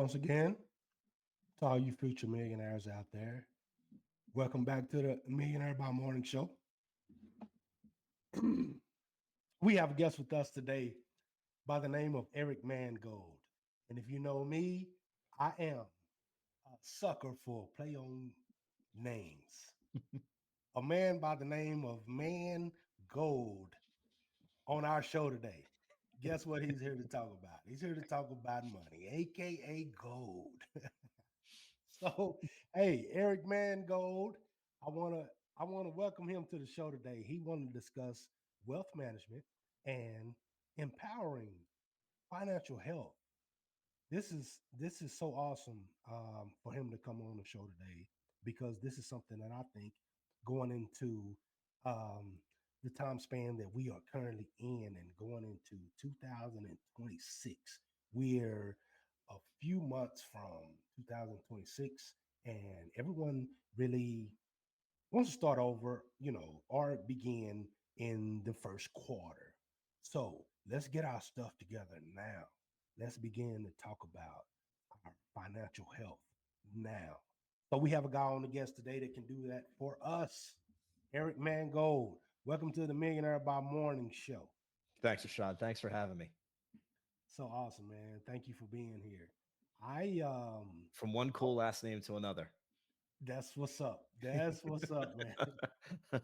once again to all you future millionaires out there. Welcome back to the Millionaire by Morning Show. We have a guest with us today by the name of Eric Mangold. And if you know me, I am a sucker for play on names. A man by the name of Man Gold on our show today. Guess what he's here to talk about? He's here to talk about money, aka gold. So, hey, Eric Mangold, I wanna I wanna welcome him to the show today. He wanted to discuss wealth management and empowering financial health. This is so awesome for him to come on the show today because this is something that I think going into um, the time span that we are currently in and going into 2026, we're a few months from 2026, and everyone really wants to start over, or begin in the first quarter. So let's get our stuff together now. Let's begin to talk about our financial health now. So we have a guy on the guest today that can do that for us. Eric Mangold, welcome to the Millionaire by Morning Show. Thanks, Rashad. Thanks for having me. So awesome, man. Thank you for being here. I From one oh, cool last name to another. that's what's up. That's what's up, man.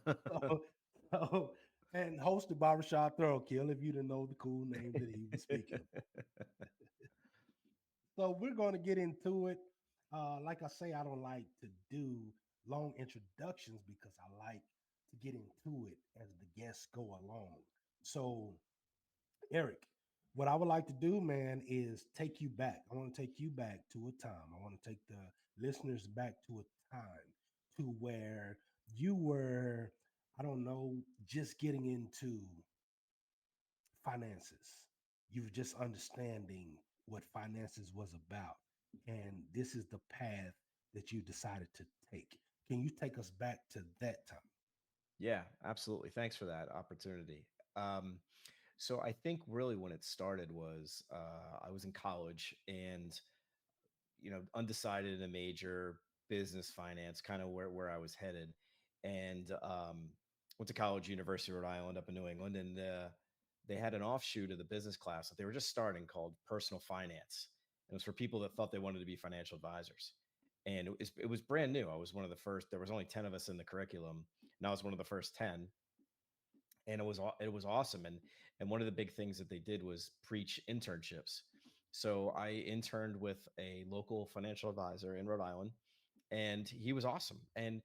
So, so and hosted by Rashad Thoroughkill, if you didn't know the cool name that he was speaking of. So we're going to get into it. Like I say, I don't like to do long introductions because I like to get into it as the guests go along. So, Eric, what I would like to do, man, is take you back. I want to take you back to a time. I want to take the listeners back to a time to where you were, I don't know, just getting into finances. You were just understanding what finances was about. And this is the path that you decided to take. Can you take us back to that time? Yeah, absolutely. Thanks for that opportunity. Um, so I think really when it started was I was in college and undecided in a major, business finance, kind of where I was headed, and went to college, University of Rhode Island, up in New England, and they had an offshoot of the business class that they were just starting called personal finance. And it was for people that thought they wanted to be financial advisors. And it was brand new. I was one of the first. There was only 10 of us in the curriculum, and I was one of the first 10. And it was awesome. And one of the big things that they did was preach internships. So I interned with a local financial advisor in Rhode Island, and he was awesome. And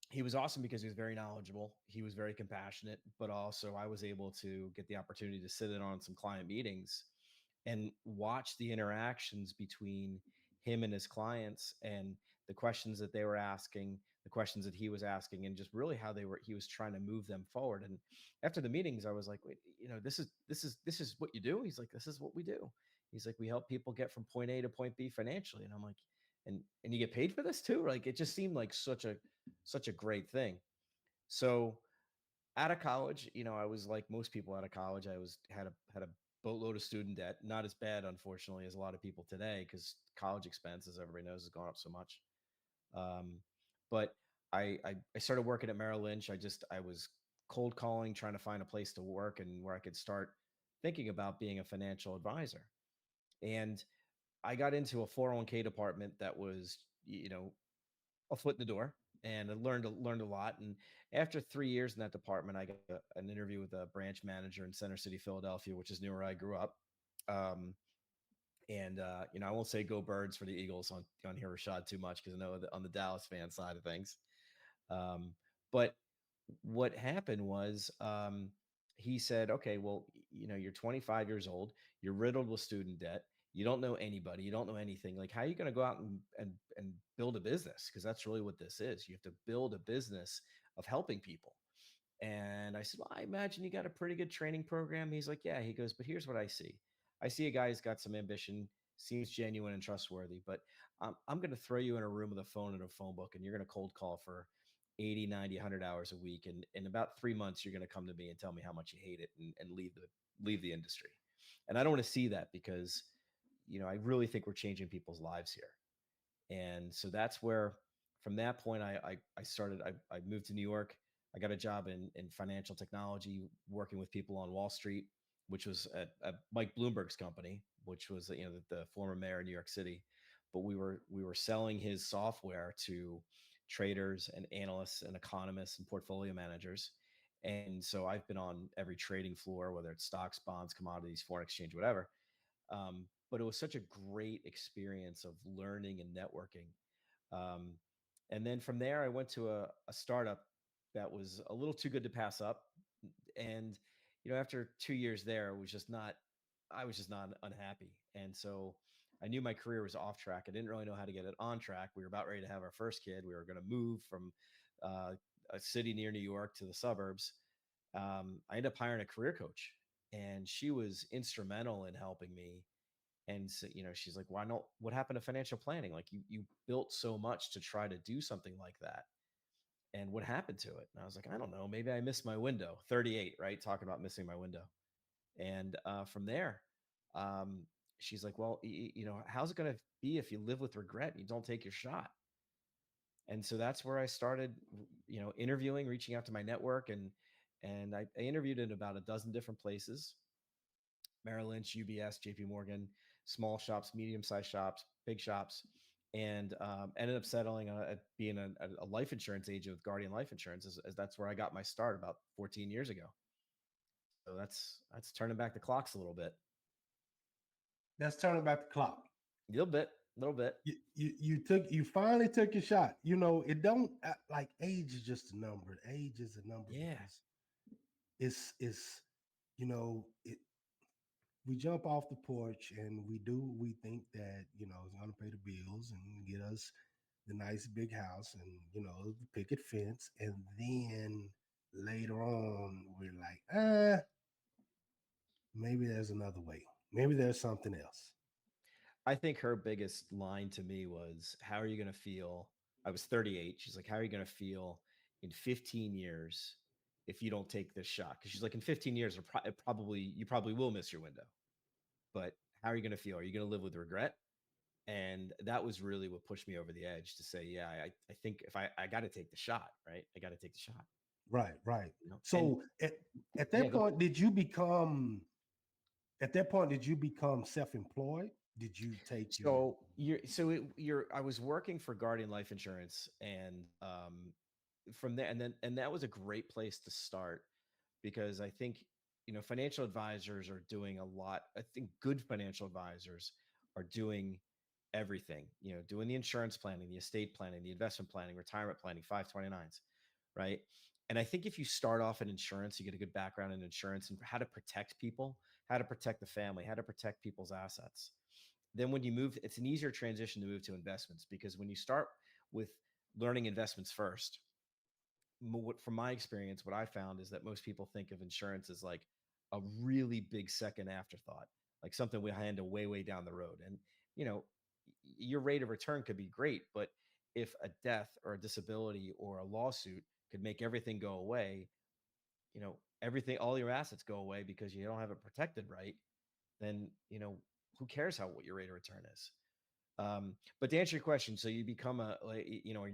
he was awesome because he was very knowledgeable. He was very compassionate, but also I was able to get the opportunity to sit in on some client meetings and watch the interactions between him and his clients and the questions that they were asking, the questions that he was asking, and just really how he was trying to move them forward. And after the meetings, I was like, wait, this is what you do? He's like, this is what we do. He's like, we help people get from point A to point B financially. And I'm like, and you get paid for this too? Like, it just seemed like such a great thing. So out of college, I was like most people out of college. I was had a boatload of student debt. Not as bad, unfortunately, as a lot of people today, because college expenses, everybody knows, has gone up so much. Um, but I started working at Merrill Lynch. I was cold calling, trying to find a place to work and where I could start thinking about being a financial advisor. And I got into a 401k department that was, a foot in the door, and I learned a lot. And after 3 years in that department, I got an interview with a branch manager in Center City, Philadelphia, which is near where I grew up. Um, and I won't say "Go Birds" for the Eagles on here, Rashad, too much, because I know that on the Dallas fan side of things. Um, but what happened was he said, okay, well, you're 25 years old, you're riddled with student debt, you don't know anybody, you don't know anything. Like, how are you going to go out and build a business? Because that's really what this is. You have to build a business of helping people. And I said, well, I imagine you got a pretty good training program. He's like, yeah. He goes, but here's what I see. I see a guy who's got some ambition, seems genuine and trustworthy, but I'm going to throw you in a room with a phone and a phone book, and you're going to cold call for 80, 90, 100 hours a week. And in about 3 months, you're going to come to me and tell me how much you hate it and leave the industry. And I don't want to see that, because I really think we're changing people's lives here. And so that's where, from that point, I started. I moved to New York. I got a job in financial technology, working with people on Wall Street, which was at Mike Bloomberg's company, which was the former mayor of New York City. But we were selling his software to traders and analysts and economists and portfolio managers. And so I've been on every trading floor, whether it's stocks, bonds, commodities, foreign exchange, whatever. But it was such a great experience of learning and networking. Um, and then from there, I went to a startup that was a little too good to pass up. And after 2 years there, it was just not. I was just not unhappy, and so I knew my career was off track. I didn't really know how to get it on track. We were about ready to have our first kid. We were going to move from uh, a city near New York to the suburbs. I ended up hiring a career coach, and she was instrumental in helping me. And so, she's like, why not? What happened to financial planning? Like, you built so much to try to do something like that. And what happened to it? And I was like, I don't know. Maybe I missed my window. 38, right? Talking about missing my window. And from there, um, she's like, well, how's it going to be if you live with regret and you don't take your shot? And so that's where I started, interviewing, reaching out to my network, and I interviewed in about a dozen different places: Merrill Lynch, UBS, JP Morgan, small shops, medium sized shops, big shops, and ended up settling at being a life insurance agent with Guardian Life Insurance, as that's where I got my start about 14 years ago. So that's turning back the clocks a little bit, Let's turn back the clock. a little bit, a little bit. You finally took your shot. It don't like age is just a number. Age is a number Yeah, because it's it. We jump off the porch and we think that it's gonna pay the bills and get us the nice big house and the picket fence, and then later on we're like, maybe there's another way. Maybe there's something else. I think her biggest line to me was, "How are you going to feel?" I was 38. She's like, "How are you going to feel in 15 years if you don't take this shot?" Because she's like, "In 15 years, you probably will miss your window, but how are you going to feel? Are you going to live with regret?" And that was really what pushed me over the edge to say, "Yeah, I think if I got to take the shot, right? I got to take the shot." Right, right. And So at yeah, that point, did you become self-employed? Did you take your I was working for Guardian Life Insurance, and from there, and that was a great place to start, because I think financial advisors are doing a lot. I think good financial advisors are doing everything. Doing the insurance planning, the estate planning, the investment planning, retirement planning, 529s, right? And I think if you start off in insurance, you get a good background in insurance and how to protect people, how to protect the family, how to protect people's assets. Then when you move, it's an easier transition to move to investments, because when you start with learning investments first, from my experience, what I found is that most people think of insurance as like a really big second afterthought, like something we handle way, way down the road. And, you know, your rate of return could be great, but if a death or a disability or a lawsuit could make everything go away, everything, all your assets go away because you don't have it protected right, then, who cares what your rate of return is? But to answer your question, so you become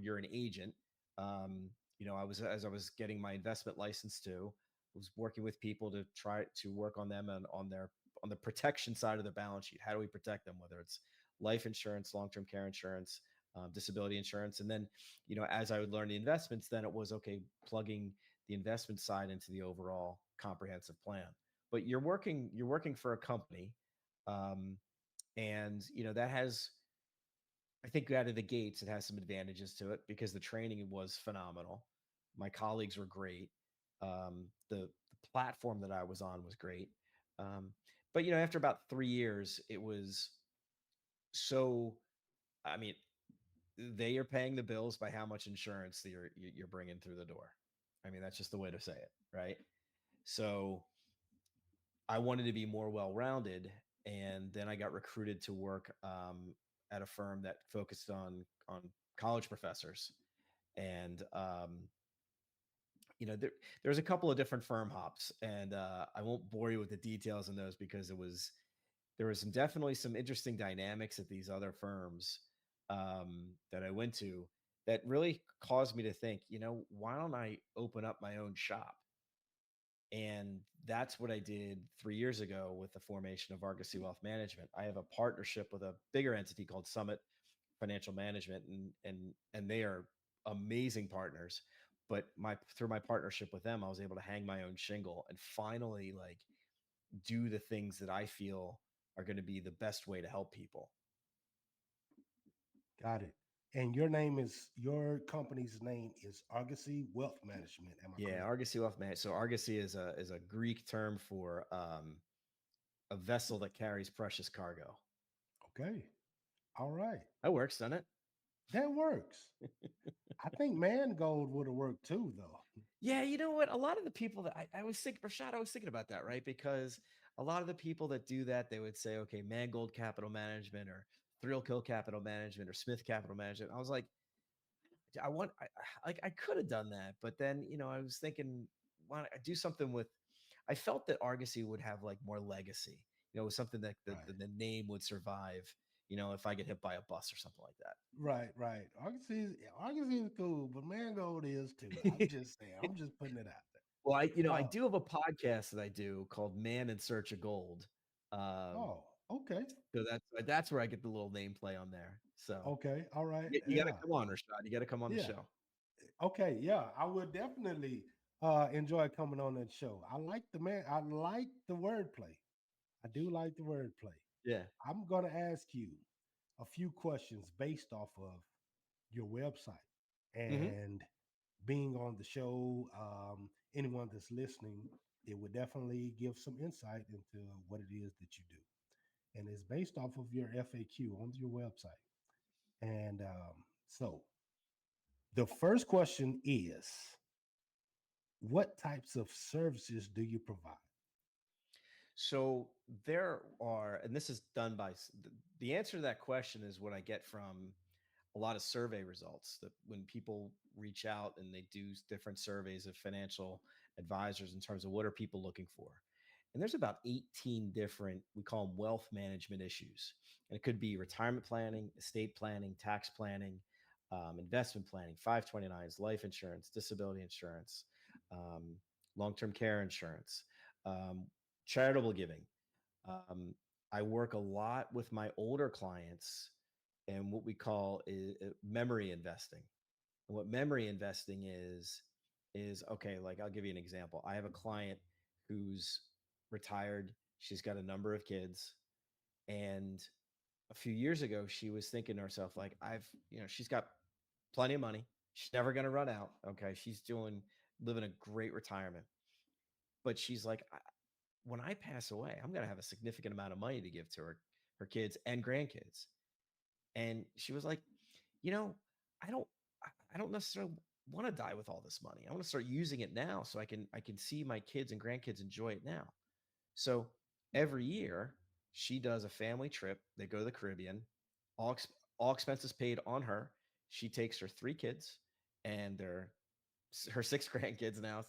you're an agent. I was, as I was getting my investment license too, was working with people to try to work on them and on the protection side of the balance sheet. How do we protect them? Whether it's life insurance, long-term care insurance, disability insurance, and then as I would learn the investments, then it was okay plugging the investment side into the overall comprehensive plan. But you're working for a company, um, and that has, I think, out of the gates, it has some advantages to it because the training was phenomenal. My colleagues were great. The platform that I was on was great. Um, but after about 3 years, it was so. I mean, they are paying the bills by how much insurance that you're bringing through the door. I mean, that's just the way to say it, right? So I wanted to be more well rounded, and then I got recruited to work at a firm that focused on college professors, and there's a couple of different firm hops, and I won't bore you with the details in those because there was definitely some interesting dynamics at these other firms that I went to that really caused me to think, why don't I open up my own shop? And that's what I did 3 years ago with the formation of Argosy Wealth Management. I have a partnership with a bigger entity called Summit Financial Management, and they are amazing partners. But my through my partnership with them, I was able to hang my own shingle and finally like do the things that I feel are going to be the best way to help people. Got it. And your company's name is Argosy Wealth Management. Am I Yeah, correct? Argosy Wealth Management. So Argosy is a Greek term for a vessel that carries precious cargo. Okay. All right. That works, doesn't it? That works. I think Mangold would have worked too, though. Yeah, you know what? A lot of the people that I was thinking, Rashad, I was thinking about that, right? Because a lot of the people that do that, they would say, okay, Mangold Capital Management or Thrill Kill Capital Management or Smith Capital Management. I was like, like I could have done that, but then I was thinking, why don't I do something with? I felt that Argosy would have like more legacy, something that Right. the name would survive, if I get hit by a bus or something like Right. Argosy is cool, but Mangold is too. I'm that. just saying. I'm just putting it out Well, there. I do have a podcast that I do called Man in Search of Gold. Um, Oh, okay. so that's where I get the little name play on there. So Okay. All right. you got to Yeah. come on, Rashad. You got to come on the Yeah. show. Okay. Yeah. I would definitely enjoy coming on that show. I like the wordplay. I do like the wordplay. Yeah. I'm gonna ask you a few questions based off of your website Hmm. and being on the show. Anyone that's listening, it would definitely give some insight into what it is that you do, and it's based off of your FAQ on your website. And so, the first question is, what types of services do you provide? So there are, and this is done by the answer to that question is what I get from a lot of survey results that when people reach out and they do different surveys of financial advisors in terms of what are people looking for. And there's about 18 different, we call them wealth management issues. And it could be retirement planning, estate planning, tax planning, investment planning, 529s, life insurance, disability insurance, um, long term care insurance, um, charitable giving. Um, I work a lot with my older clients and what we call memory investing. And what memory investing is okay, like I'll give you an example. I have a client who's retired. She's got a number of kids. And a few years ago, she was thinking to herself, like, she's got plenty of money. She's never going to run out. Okay. She's living a great retirement. But she's like, when I pass away, I'm going to have a significant amount of money to give to her kids and grandkids. And she was like, you know, I don't I don't necessarily want to die with all this money. I want to start using it now so I can see my kids and grandkids enjoy it now. So every year she does a family trip. They go to the Caribbean, all all expenses paid on her. She takes her three kids and her six grandkids now.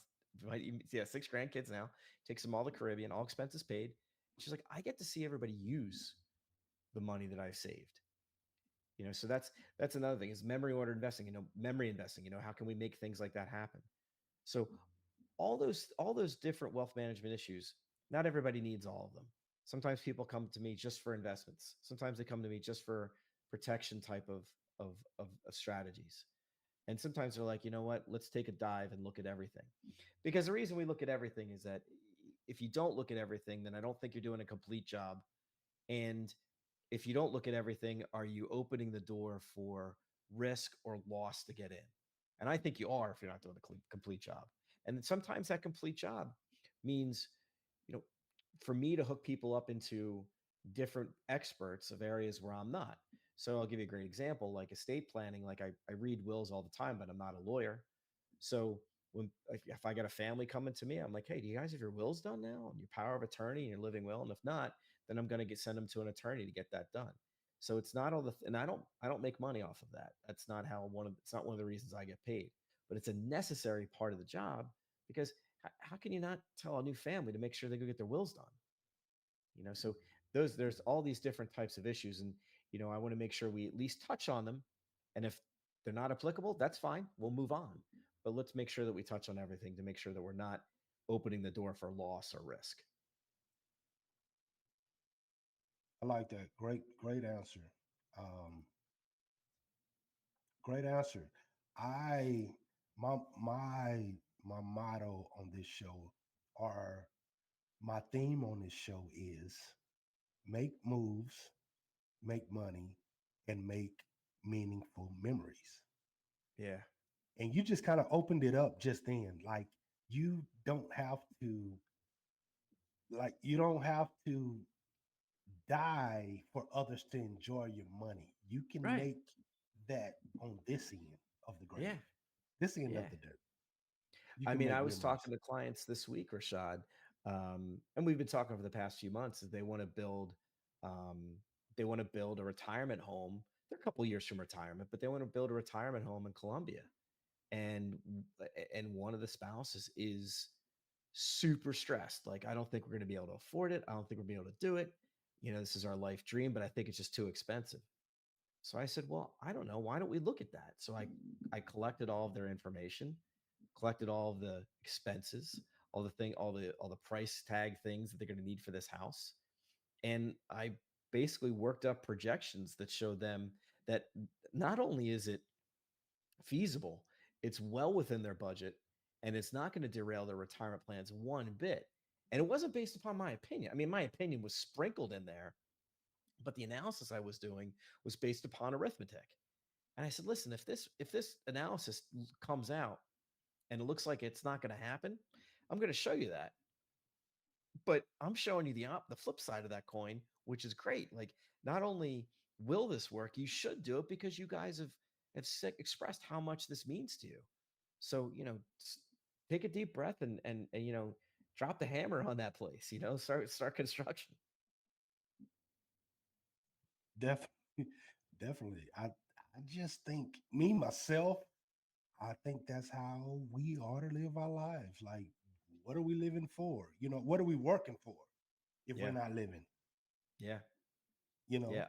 Yeah, six grandkids now. Takes them all to the Caribbean, all expenses paid. She's like, I get to see everybody use the money that I've saved. So that's another thing is memory order investing. Memory investing. How can we make things like that happen? So all those different wealth management issues. Not everybody needs all of them. Sometimes people come to me just for investments. Sometimes they come to me just for protection type of strategies. And sometimes they're like, you know what? Let's take a dive and look at everything. Because the reason we look at everything is that if you don't look at everything, then I don't think you're doing a complete job. And if you don't look at everything, are you opening the door for risk or loss to get in? And I think you are if you're not doing the complete job. And then sometimes that complete job means, you know, for me to hook people up into different experts of areas where I'm not. So I'll give you a great example, like estate planning. Like I read wills all the time, but I'm not a lawyer. So if I got a family coming to me, I'm like, hey, do you guys have your wills done now and your power of attorney and your living will? And if not, then I'm going to send them to an attorney to get that done. So it's not all and I don't make money off of that. That's not it's not one of the reasons I get paid, but it's a necessary part of the job because how can you not tell a new family to make sure they go get their wills done? So there's all these different types of issues, and I want to make sure we at least touch on them. And if they're not applicable, that's fine. We'll move on. But let's make sure that we touch on everything to make sure that we're not opening the door for loss or risk. I like that. Great answer. Um, Great answer. I my my my motto on this show, or my theme on this show, is make moves, make money, and make meaningful memories. Yeah. And you just kind of opened it up just then. Like, you don't have to you don't have to die for others to enjoy your money. You can Right. make that on this end of the Yeah. grave, this end Yeah. of the dirt. You I can mean, make I was memories. talking to clients this week, Rashad, and we've been talking over the past few months. Is um, they want to build a retirement home. They're a couple years from retirement, but they want to build a retirement home in Colombia. And one of the spouses is super stressed. Like, I don't think we're going to be able to afford it. I don't think we're going to be able to do it. This is our life dream, but I think it's just too expensive. So I said, well, I don't know. Why don't we look at that? So I collected all of their information, collected all of the expenses, all the price tag things that they're going to need for this house. And I basically worked up projections that showed them that not only is it feasible, it's well within their budget, and it's not going to derail their retirement plans one bit. And it wasn't based upon my opinion. I mean, my opinion was sprinkled in there, but the analysis I was doing was based upon arithmetic. And I said, listen, if this analysis comes out and it looks like it's not going to happen, I'm going to show you that. But I'm showing you the flip side of that coin, which is great. Like, not only will this work, you should do it because you guys have expressed how much this means to you. So, take a deep breath and drop the hammer on that place. Start construction. Definitely, definitely. I just think, me myself, I think that's how we ought to live our lives. Like, what are we living for? What are we working for if we're Yeah, not living? yeah, You know, yeah.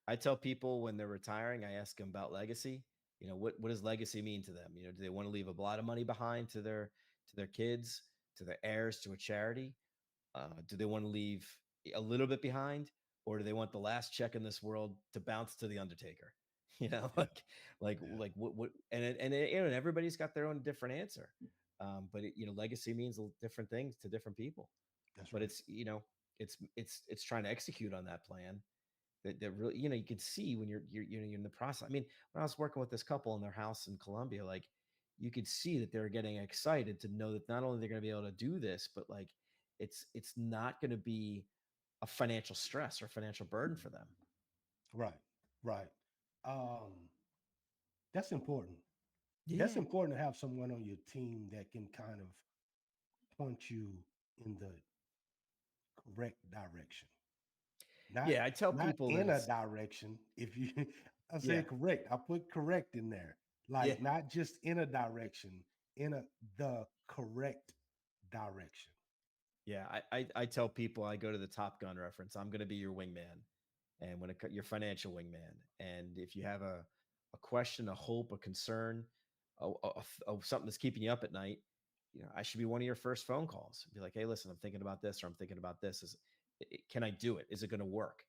I tell people when they're retiring, I ask them about legacy. What does legacy mean to them? Do they want to leave a lot of money behind to their kids, to their heirs, to a charity? Do they want to leave a little bit behind, or do they want the last check in this world to bounce to the Undertaker? You know, yeah, yeah, what, and everybody's got their own different answer. But legacy means different things to different people. that's But right. it's trying to execute on that plan that really, you can see when you're in the process. I mean, when I was working with this couple in their house in Colombia, like, you could see that they're getting excited to know that not only they're going to be able to do this, but like it's not going to be a financial stress or financial burden for them. Right, right. Um, that's important. That's Yeah. important to have someone on your team that can kind of point you in the correct direction. Not Yeah, I tell not people that in a it's direction. If you I yeah, said correct, I put correct in there. yeah. Like, not just in a direction, in the correct direction. Yeah, I tell people, I go to the Top Gun reference. I'm going to be your wingman, and your financial wingman. And if you have a question, a hope, a concern, something that's keeping you up at night, I should be one of your first phone calls. Be like, hey, listen, I'm thinking about this, or I'm thinking about this. Can I do it? Is it going to work?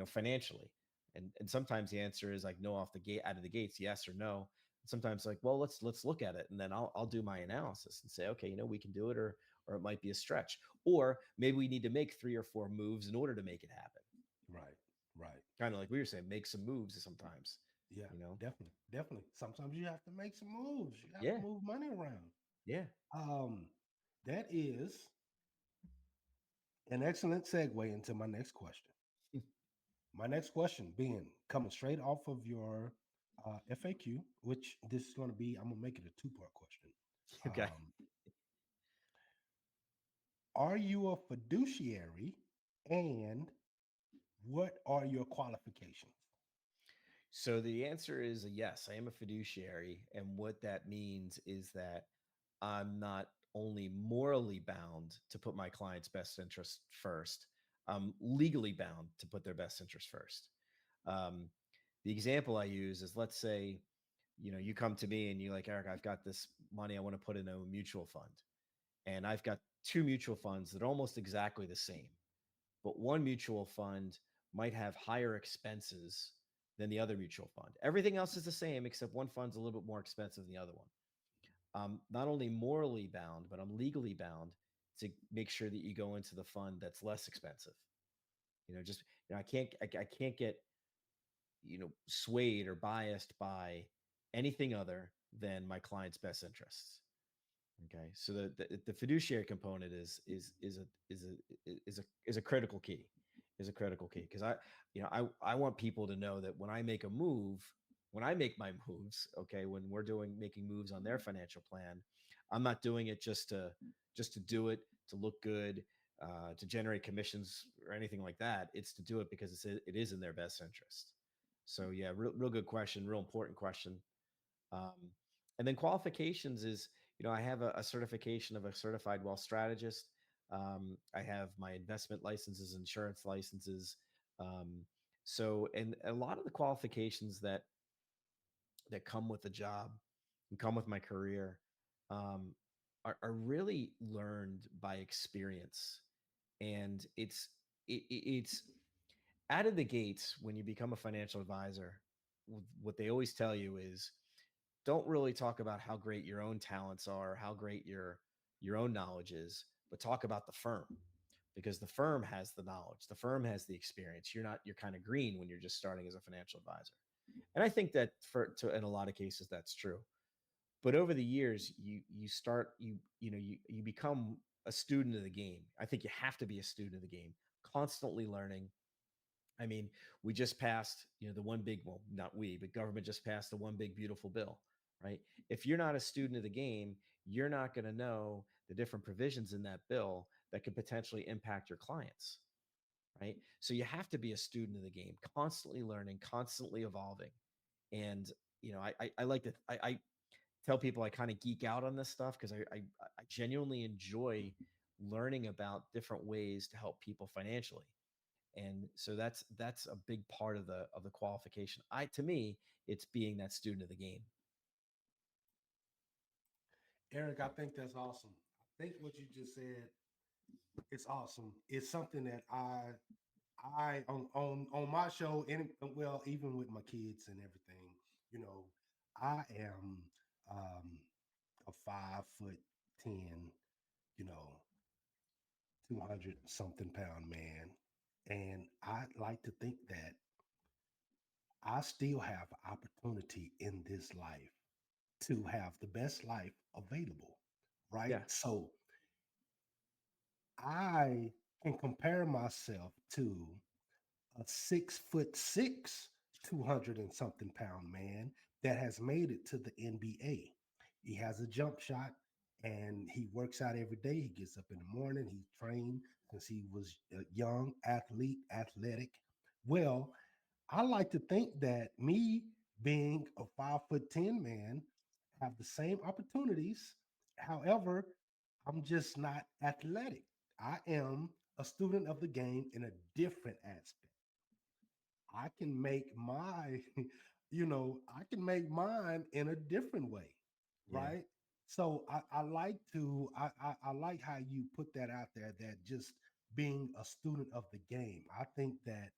Financially. And sometimes the answer is like no off the gate, out of the gates, yes or no. And sometimes like, well, let's look at it, and then I'll do my analysis and say, okay, we can do it, or it might be a stretch. Or maybe we need to make 3 or 4 moves in order to make it happen. Right, right. Kind of like we were saying, make some moves sometimes, Yeah, you know? definitely, definitely. Sometimes you have to make some moves. You have to Yeah. move money around. Yeah. Um, that is an excellent segue into my next question. My next question being coming straight off of your FAQ, which this is going to be, I'm going to make it a two-part question. Okay. Um, are you a fiduciary, and what are your qualifications? So the answer is a yes, I am a fiduciary. And what that means is that I'm not only morally bound to put my client's best interest first, legally bound to put their best interest first. Um, the example I use is, let's say, you come to me and you're like, Eric, I've got this money I want to put in a mutual fund. And I've got two mutual funds that are almost exactly the same, but one mutual fund might have higher expenses than the other mutual fund. Everything else is the same, except one fund's a little bit more expensive than the other one. I'm not only morally bound, but I'm legally bound to make sure that you go into the fund that's less expensive. Just I can't get swayed or biased by anything other than my client's best interests. Okay, so the fiduciary component is a critical key, is a critical key because I want people to know that when I make a move, when I make my moves, okay, when we're doing making moves on their financial plan, I'm not doing it just to do it to look good, to generate commissions or anything like that. It's to do it because it is in their best interest. So yeah, real good question, real important question. Um, and then qualifications is, I have a certification of a certified wealth strategist. I have my investment licenses, insurance licenses. Um, and a lot of the qualifications that come with the job and come with my career um, are really learned by experience. And it's out of the gates when you become a financial advisor. What they always tell you is, don't really talk about how great your own talents are, how great your own knowledge is, but talk about the firm, because the firm has the knowledge, the firm has the experience. You're kind of green when you're just starting as a financial advisor. And I think that in a lot of cases that's true. But over the years, you start you become a student of the game. I think you have to be a student of the game, constantly learning. I mean, we just passed, the one big, well, not we, but government just passed the one big beautiful bill, right? If you're not a student of the game, you're not going to know the different provisions in that bill that could potentially impact your clients, right? So you have to be a student of the game, constantly learning, constantly evolving. And, I like to, I tell people I kind of geek out on this stuff because I genuinely enjoy learning about different ways to help people financially. And so that's a big part of the qualification. To me, it's being that student of the game. Eric, I think that's awesome. I think what you just said, it's awesome. It's something that I on my show, and well, even with my kids and everything, you know, I am um, a 5'10", you know, 200 something pound man, and I like to think that I still have opportunity in this life to have the best life available, right? Yeah, So I can compare myself to a 6'6", 200 and something pound man that has made it to the NBA. He has a jump shot and he works out every day. He gets up in the morning. He trained since he was a young athlete, athletic. Well, I like to think that me being a 5'10" man have the same opportunities. However, I'm just not athletic. I am a student of the game in a different aspect. I can make my, I can make mine in a different way, yeah, right? So I like to, I like how you put that out there, that just being a student of the game. I think that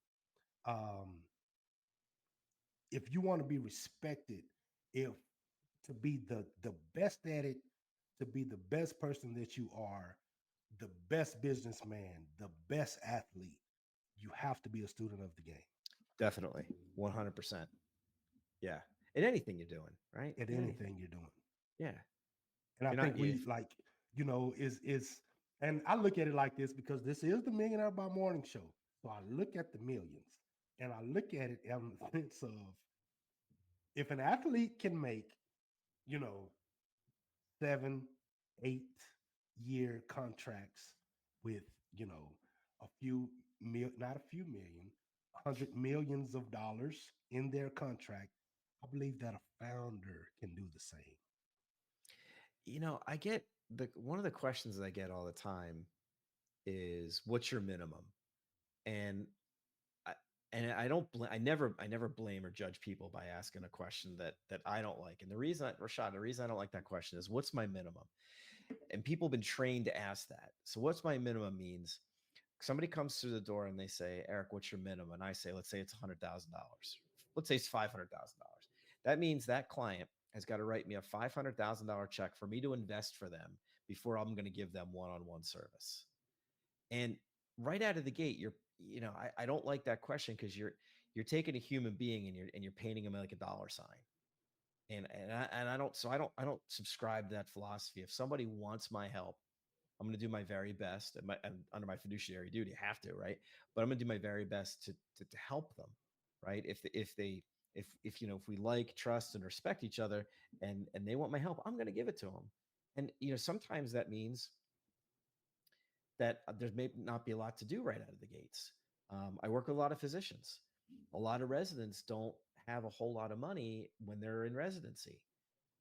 um, if you want to be respected, if to be the best at it, to be the best person that you are, the best businessman, the best athlete, you have to be a student of the game definitely, 100%. Yeah, in anything you're doing, right? at In anything. anything you're doing. Yeah, And if I you're not, think if we like, is and I look at it like this because this is the Millionaire by Morning show. So I look at the millions and I look at it in the sense of, if an athlete can make, you know, 7, 8 year contracts with, you know, a few not a few million, 100 millions of dollars in their contract, I believe that a founder can do the same. I get one of the questions that I get all the time is, what's your minimum? And I, I never blame or judge people by asking a question that I don't like. And Rashad, the reason I don't like that question is, what's my minimum? And people have been trained to ask that. So what's my minimum means somebody comes through the door and they say, Eric, what's your minimum? And I say, let's say it's $100,000. Let's say it's $500,000. That means that client has got to write me a $500,000 check for me to invest for them before I'm going to give them one-on-one service. And right out of the gate, I don't like that question, because you're taking a human being and you're painting him like a dollar sign. And I don't subscribe to that philosophy. If somebody wants my help, I'm going to do my very best, and under my fiduciary duty, I have to, right? But I'm going to do my very best to help them, right? If we like, trust, and respect each other, and they want my help, I'm going to give it to them. And sometimes that means that there may not be a lot to do right out of the gates. I work with a lot of physicians. A lot of residents don't have a whole lot of money when they're in residency,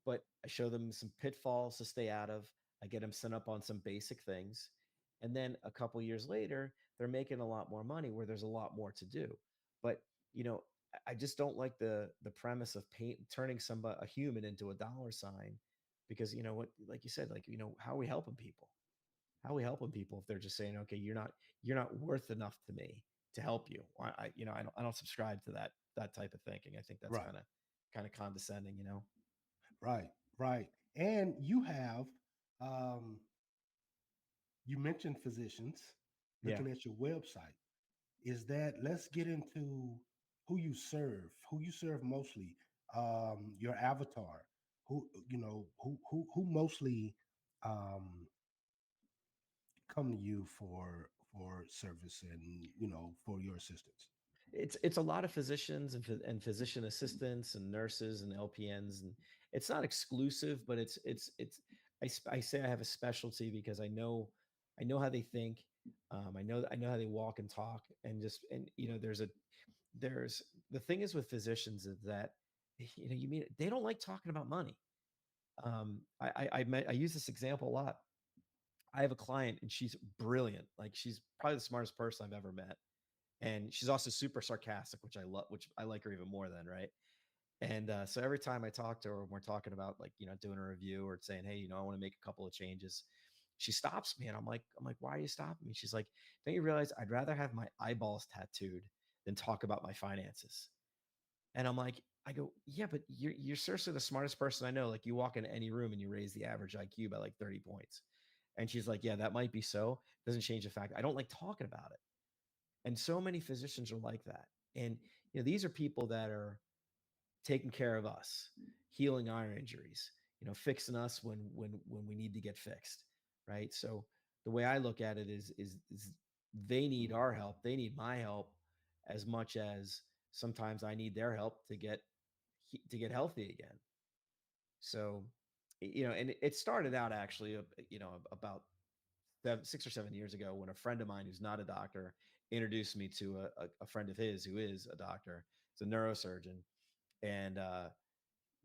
but I show them some pitfalls to stay out of. I get them sent up on some basic things. And then a couple years later, they're making a lot more money where there's a lot more to do. But, I just don't like the premise of turning a human into a dollar sign, because what, like you said, like, how are we helping people? How are we helping people if they're just saying, okay, you're not worth enough to me to help you? I don't subscribe to that type of thinking. I think that's Right, kind of condescending. right, right. And you have, um, you mentioned physicians. Yeah. Looking at your website, is that, let's get into who you serve mostly, your avatar, who mostly um, come to you for service and for your assistance. It's a lot of physicians and physician assistants and nurses and LPNs, and it's not exclusive, but I say I have a specialty because I know how they think. I know how they walk and talk, and there's the thing is with physicians is that they don't like talking about money. I use this example a lot. I have a client and she's brilliant, like she's probably the smartest person I've ever met, and she's also super sarcastic, which I love, which I like her even more than, right. And so every time I talk to her, when we're talking about, like, doing a review or saying, hey, I want to make a couple of changes, she stops me, and I'm like, why are you stopping me? She's like, don't you realize I'd rather have my eyeballs tattooed than talk about my finances? And I go, yeah, but you're seriously the smartest person I know. Like, you walk into any room and you raise the average IQ by like 30 points. And she's like, yeah, that might be so. Doesn't change the fact I don't like talking about it. And so many physicians are like that. And these are people that are taking care of us, healing our injuries, fixing us when we need to get fixed, right? So the way I look at it is they need our help, they need my help as much as sometimes I need their help to get healthy again. So, and it started out actually, about 6 or 7 years ago, when a friend of mine who's not a doctor introduced me to a friend of his who is a doctor. It's a neurosurgeon. And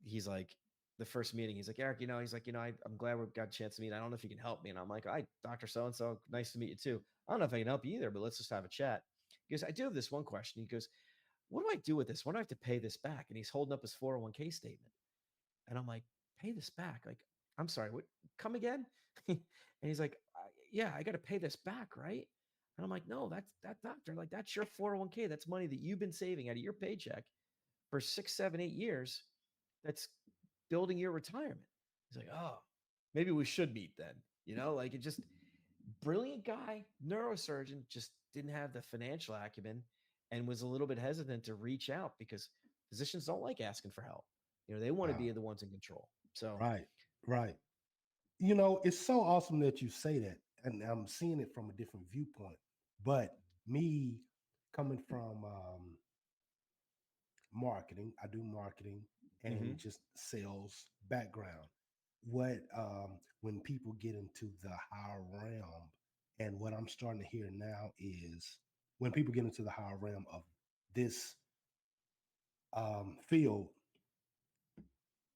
he's like, the first meeting, he's like, Eric, he's like, I'm glad we got a chance to meet. I don't know if you can help me. And I'm like, hi, Dr. So-and-so, nice to meet you too. I don't know if I can help you either, but let's just have a chat. He goes, I do have this one question. He goes, what do I do with this? When do I have to pay this back? And he's holding up his 401k statement. And I'm like, pay this back? Like, I'm sorry, what? Come again? And he's like, yeah, I got to pay this back, right? And I'm like, no, that's that doctor. Like, that's your 401k. That's money that you've been saving out of your paycheck for 6, 7, 8 years. That's building your retirement. He's like, oh, maybe we should meet then. Like, it just, brilliant guy, neurosurgeon, just didn't have the financial acumen and was a little bit hesitant to reach out, because physicians don't like asking for help. They want to Wow. be the ones in control. So, Right, right. It's so awesome that you say that, and I'm seeing it from a different viewpoint. But me, coming from marketing, I do marketing and mhm. just sales background. What when people get into the higher realm, and what I'm starting to hear now is, when people get into the higher realm of this field,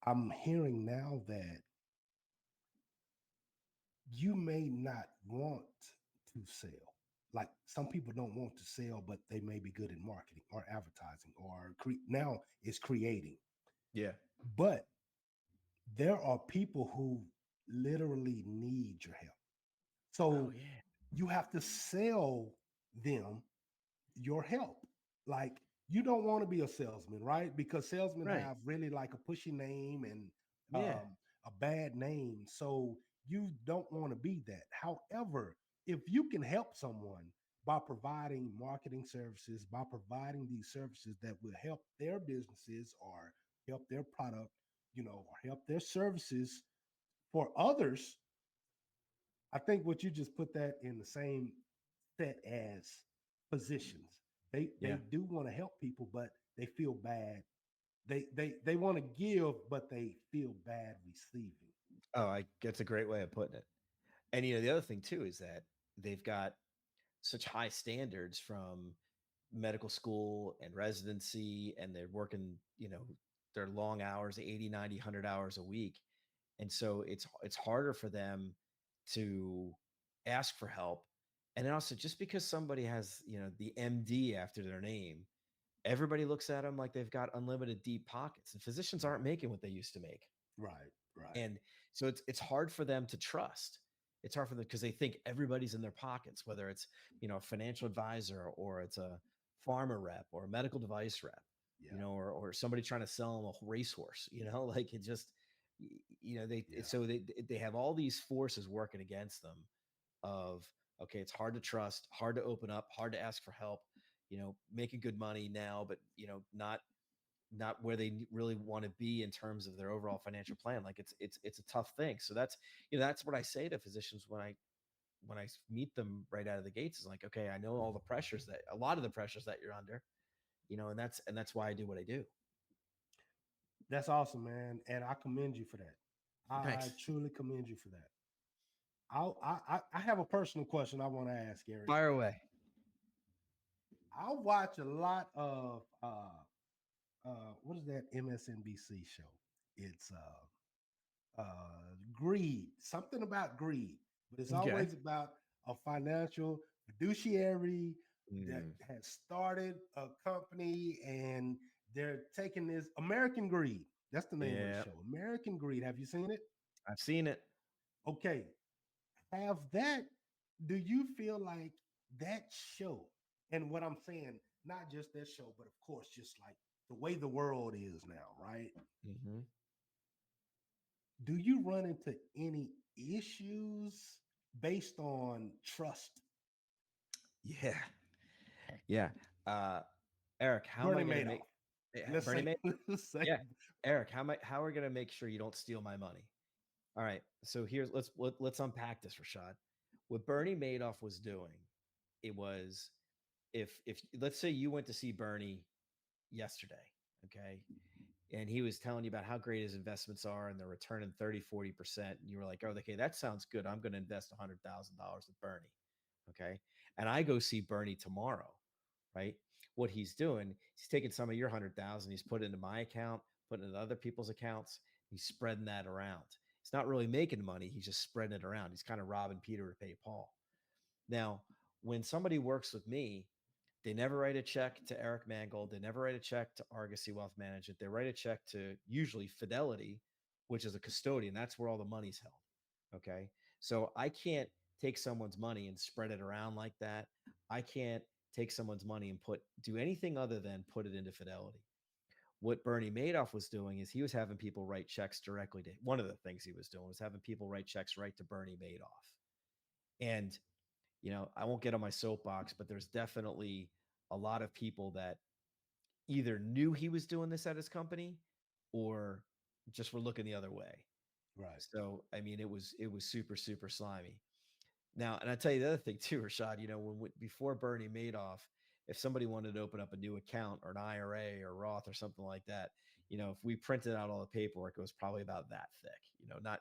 I'm hearing now that you may not want to sell. like some people don't want to sell, but they may be good at marketing or advertising or now it's creating. Yeah. But there are people who literally need your help. Oh So yeah. you have to sell them your help. Like you don't want to be a salesman, right? Because salesmen Right. have really like a pushy name and Yeah. a bad name. So you don't want to be that. However, if you can help someone by providing marketing services, by providing these services that will help their businesses or help their product, or help their services for others, I think what you just put that in the same set as positions. They Yeah. do want to help people, but they feel bad. They want to give, but they feel bad receiving. Oh, I that's a great way of putting it. And the other thing too is that they've got such high standards from medical school and residency, and they're working, their long hours, 80, 90, 100 hours a week. And so it's harder for them to ask for help. And then also, just because somebody has, the MD after their name, everybody looks at them like they've got unlimited deep pockets, and physicians aren't Right, making what they used to make. right, right. And so it's hard for them to trust. It's hard for them because they think everybody's in their pockets, whether it's, a financial advisor, or it's a pharma rep, or a medical device rep, Yeah, or somebody trying to sell them a racehorse, like it just, yeah, so they have all these forces working against them of, okay, it's hard to trust, hard to open up, hard to ask for help, making good money now, but, not where they really want to be in terms of their overall financial plan. Like it's a tough thing. So that's what I say to physicians when I meet them right out of the gates, is like, okay, I know all the pressures, that a lot of the pressures that you're under, and that's why I do what I do. that's awesome, man, and I commend you for that. I Thanks. truly commend you for that. I have a personal question I want to ask, Eric. Fire away. I watch a lot of what is that MSNBC show? It's greed, something about greed, but it's Okay. always about a financial fiduciary that Mm, has started a company and they're taking this American Greed. That's the name of the yeah, show, American Greed. Have you seen it? I've seen it. Okay. Have that. Do you feel like that show, and what I'm saying, not just that show, but of course, just like the way the world is now, right? Hmm. Do you run into any issues based on trust? Yeah. Yeah. Uh, Eric, how am Bernie I going to make Madoff. Let's Bernie say, Mac? let's say, Yeah. Eric, how are we going to make sure you don't steal my money? All right. So let's unpack this, Rashad. What Bernie Madoff was doing, it was, if let's say you went to see Bernie yesterday, okay, and he was telling you about how great his investments are and they're returning 30-40%, and you were like, oh, okay, that sounds good. I'm going to invest $100,000 with Bernie. Okay. And I go see Bernie tomorrow, right? What he's doing, he's taking some of your 100,000, he's put it into my account, putting it into other people's accounts. He's spreading that around. He's not really making money. He's just spreading it around. He's kind of robbing Peter to pay Paul. Now, when somebody works with me, they never write a check to Eric Mangold. They never write a check to Argosy Wealth Management. They write a check to usually Fidelity, which is a custodian. That's where all the money's held. Okay. So I can't take someone's money and spread it around like that. I can't take someone's money and do anything other than put it into Fidelity. What Bernie Madoff was doing is he was having people write checks directly to, one of the things he was doing was having people write checks right to Bernie Madoff. And I won't get on my soapbox, but there's definitely a lot of people that either knew he was doing this at his company or just were looking the other way. right? So, I mean, it was super, super slimy. Now, and I tell you the other thing too, Rashad, before Bernie Madoff, if somebody wanted to open up a new account or an IRA or Roth or something like that, if we printed out all the paperwork, it was probably about that thick, not,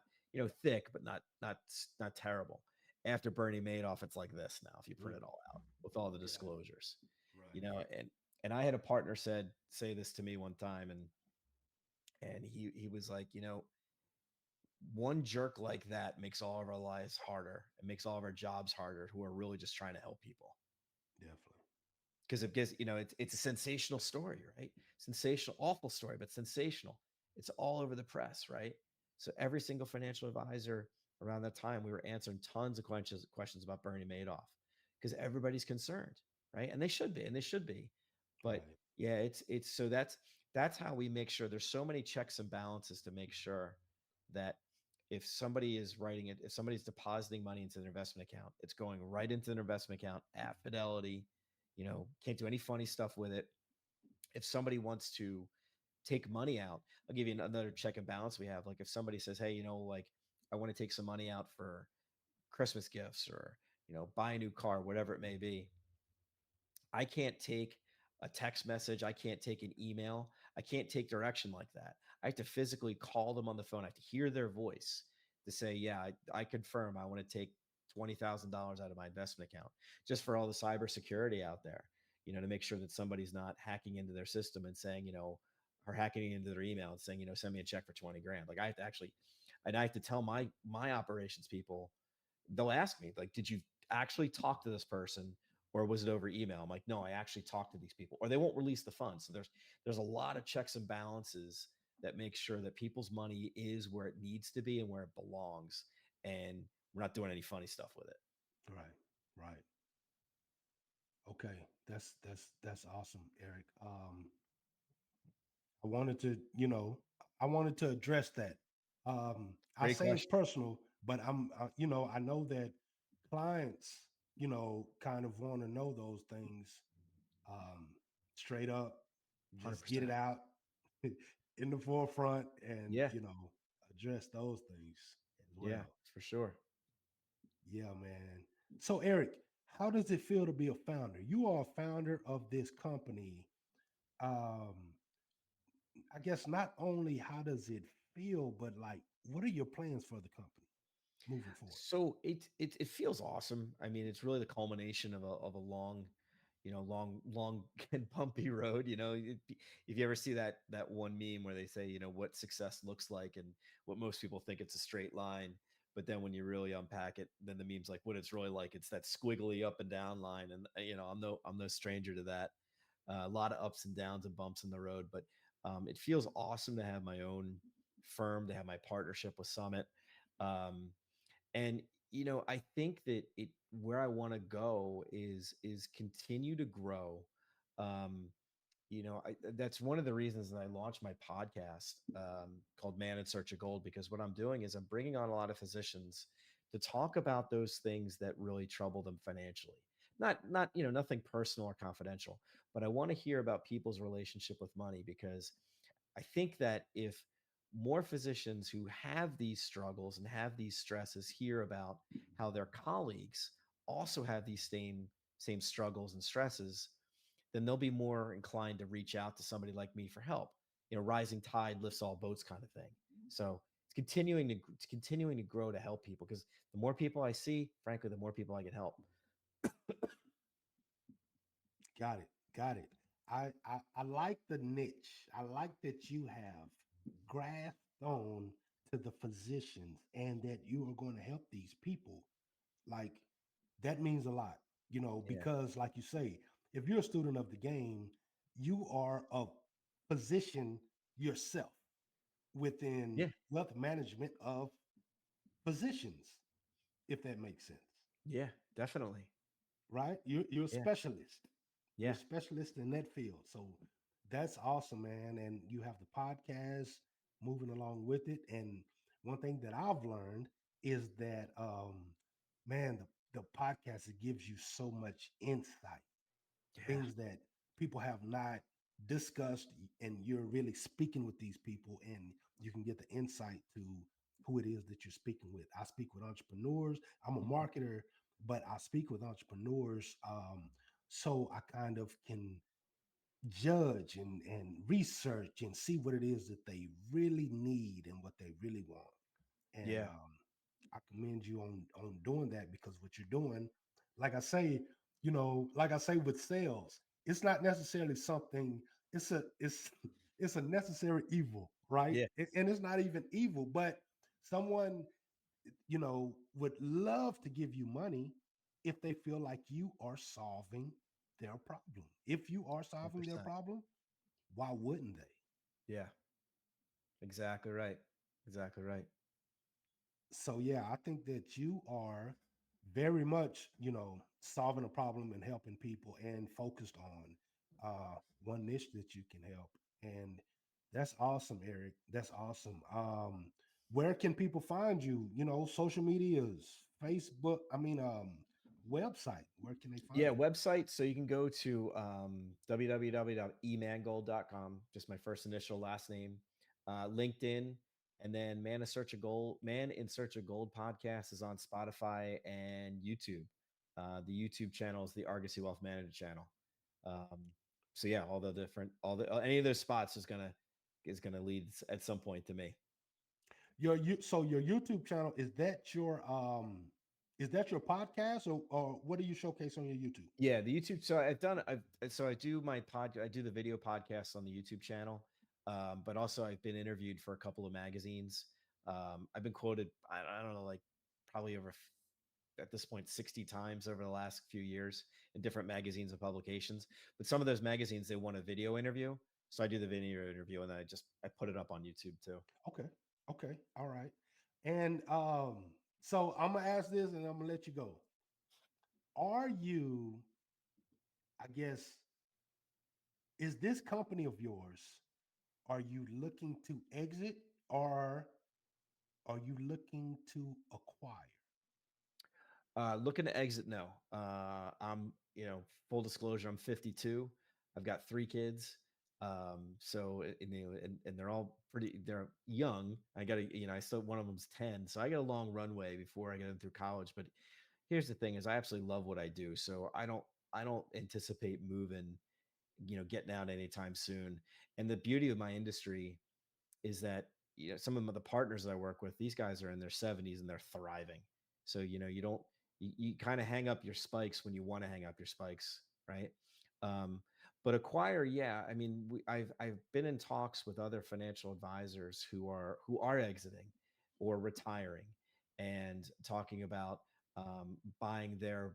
thick, but not terrible. After Bernie Madoff, it's like this now, if you print Mm, it all out with all the yeah, disclosures, right. and I had a partner say this to me one time, and he was like, one jerk like that makes all of our lives harder. It makes all of our jobs harder, who are really just trying to help people. because it gives, it's a sensational story, right? Sensational, awful story, but sensational. It's all over the press, right? So every single financial advisor around that time, we were answering tons of questions about Bernie Madoff because everybody's concerned, right? And they should be, and they should be. But Right. yeah, it's so that's how we make sure there's so many checks and balances to make sure that if somebody is writing it, if somebody's depositing money into their investment account, it's going right into their investment account at Fidelity. Can't do any funny stuff with it. If somebody wants to take money out, I'll give you another check and balance we have. Like if somebody says, hey, like I want to take some money out for Christmas gifts or, buy a new car, whatever it may be. I can't take a text message. I can't take an email. I can't take direction like that. I have to physically call them on the phone. I have to hear their voice to say, yeah, I confirm I want to take $20,000 out of my investment account just for all the cybersecurity out there, to make sure that somebody's not hacking into their system and saying, or hacking into their email and saying, send me a check for 20 grand. Like I have to actually, and I have to tell my operations people, they'll ask me like, did you actually talk to this person or was it over email? I'm like, no, I actually talked to these people, or they won't release the funds. So there's a lot of checks and balances that make sure that people's money is where it needs to be and where it belongs, and we're not doing any funny stuff with it. Right. Right. Okay. That's awesome, Eric. I wanted to, I wanted to address that. I Great say it's question. personal, but I know that clients, kind of want to know those things um, straight up. Just get it 100%. out in the forefront, and Yeah. address those things as Yeah, well. for sure. Yeah, man. So, Eric, how does it feel to be a founder? You are a founder of this company. Um, I guess not only how does it feel, but like, what are your plans for the company moving forward? So it feels awesome. I mean, it's really the culmination of a long, long and bumpy road. If you ever see that one meme where they say, what success looks like, and what most people think it's a straight line, but then when you really unpack it, then the meme's like what it's really like. It's that squiggly up and down line, and I'm no stranger to that. A lot of ups and downs and bumps in the road, but it feels awesome to have my own firm, to have my partnership with Summit. Um, and I think that it where I want to go is continue to grow. um that's one of the reasons that I launched my podcast, called Man in Search of Gold, because what I'm doing is I'm bringing on a lot of physicians to talk about those things that really trouble them financially. Not nothing personal or confidential, but I want to hear about people's relationship with money, because I think that if more physicians who have these struggles and have these stresses hear about how their colleagues also have these same struggles and stresses, then they'll be more inclined to reach out to somebody like me for help. Rising tide lifts all boats kind of thing. So it's continuing to grow to help people, because the more people I see, frankly, the more people I can help. Got it. Got it. I like the niche. I like that you have grasped on to the physicians and that you are going to help these people. Like, that means a lot, Yeah. because like you say, if you're a student of the game, you are a physician yourself within Yeah. wealth management of physicians, if that makes sense. Yeah, definitely. Right? You're a Yeah. specialist. You're Yeah. a specialist in that field. So that's awesome, man. And you have the podcast moving along with it. And one thing that I've learned is that man, the podcast, it gives you so much insight, Yeah. things that people have not discussed, and you're really speaking with these people, and you can get the insight to who it is that you're speaking with. I speak with entrepreneurs. I'm a Mhm. marketer, but I speak with entrepreneurs, so I kind of can judge and research and see what it is that they really need and what they really want. And Yeah. I commend you on doing that, because what you're doing, like I say, like I say with sales, it's not necessarily something. It's it's a necessary evil, right? Yeah. And it's not even evil, but someone would love to give you money if they feel like you are solving their problem. If you are solving their 100%. problem, why wouldn't they? Yeah, exactly right. Exactly right. So yeah, I think that you are very much, solving a problem and helping people and focused on one niche that you can help. And that's awesome, Eric. That's awesome. Where can people find you? Social medias, Facebook, website. Where can they find Yeah, you? website. So you can go to www.emangold.com, just my first initial last name, LinkedIn, and then Man in Search of Gold podcast is on Spotify and YouTube. The YouTube channel is the Argosy Wealth Manager channel. Um, so yeah, all the any of those spots is gonna lead at some point to me. So your YouTube channel, is that your podcast, or what do you showcase on your YouTube? Yeah, the YouTube. So I do I do the video podcast on the YouTube channel, but also I've been interviewed for a couple of magazines. I've been quoted, I don't know, like probably at this point 60 times over the last few years in different magazines and publications. But some of those magazines they want a video interview, so I do the video interview and then I put it up on YouTube too. Okay. Okay. All right. And so I'm gonna ask this and I'm gonna let you go. Are you, I guess, is this company of yours, are you looking to exit, or are you looking to acquire? Looking to exit, no. I'm, full disclosure, I'm 52. I've got 3 kids. And they're all they're young. I got to, I still, one of them's 10. So I got a long runway before I get them through college. But here's the thing is I absolutely love what I do. So I don't anticipate moving, getting out anytime soon. And the beauty of my industry is that some of the partners that I work with, these guys are in their 70s and they're thriving. So you don't you kind of hang up your spikes when you want to hang up your spikes, right? Um, but acquire, yeah. I mean, I've been in talks with other financial advisors who are exiting or retiring, and talking about buying their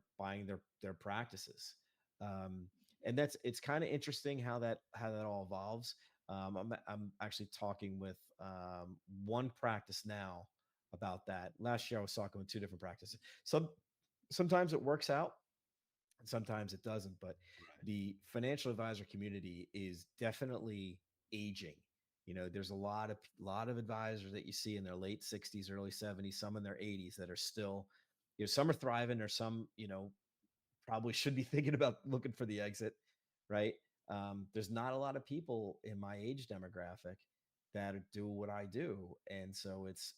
practices. Um, and it's kind of interesting how that all evolves. I'm actually talking with one practice now about that. Last year, I was talking with 2 different practices. Sometimes it works out, and sometimes it doesn't. But Right. the financial advisor community is definitely aging. There's a lot of advisors that you see in their late 60s, early 70s, some in their 80s that are still, some are thriving, or some, probably should be thinking about looking for the exit, right? There's not a lot of people in my age demographic that do what I do, and so it's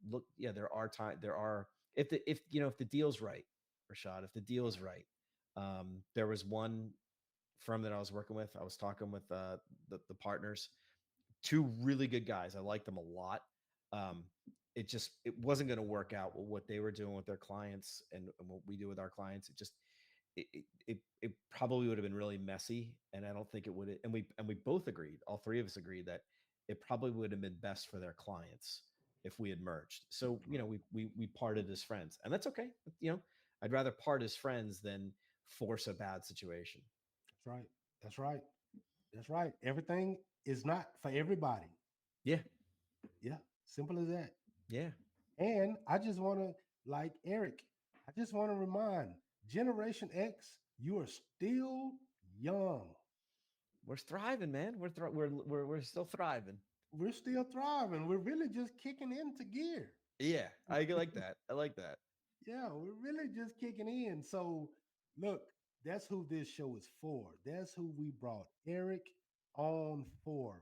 look, yeah, there are if the deal's right, Rashad, if the deal is right. There was one firm that I was working with. I was talking with the partners, 2 really good guys. I liked them a lot. Um, it wasn't going to work out with what they were doing with their clients and what we do with our clients. It probably would have been really messy, and I don't think it would. And we both agreed, all 3 of us agreed, that it probably would have been best for their clients if we had merged. So Right. we parted as friends, and that's okay. I'd rather part as friends than force a bad situation. That's right. That's right. That's right. Everything is not for everybody. Yeah, Yeah. Simple as that. yeah, And I just want to, like Eric, I just want to remind Generation X, you are still young. we're thriving, man. We're still thriving. We're still thriving. We're really just kicking into gear. Yeah, I like that. I like that. Yeah, we're really just kicking in. So, look, that's who this show is for. That's who we brought Eric on for.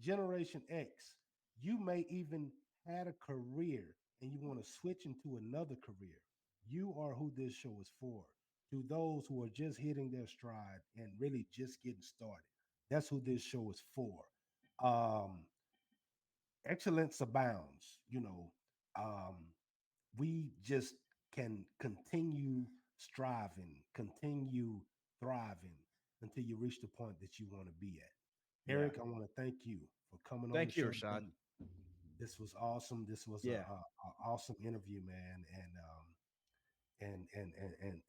Generation X, you may even had a career and you want to switch into another career. You are who this show is for. To those who are just hitting their stride and really just getting started, that's who this show is for. Um, Excellence abounds. Um, we just can continue striving, continue thriving until you reach the point that you want to be at. Yeah. Eric, I want to thank you for coming on the Thank you, show Rashad. today. This was awesome. This was Yeah. a awesome interview, man.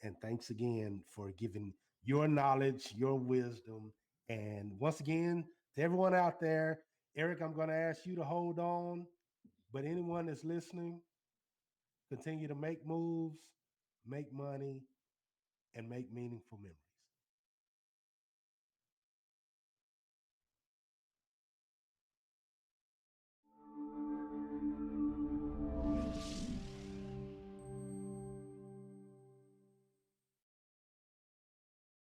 And thanks again for giving your knowledge, your wisdom. And once again, to everyone out there, Eric, I'm going to ask you to hold on. But anyone that's listening, continue to make moves, make money, and make meaningful memories.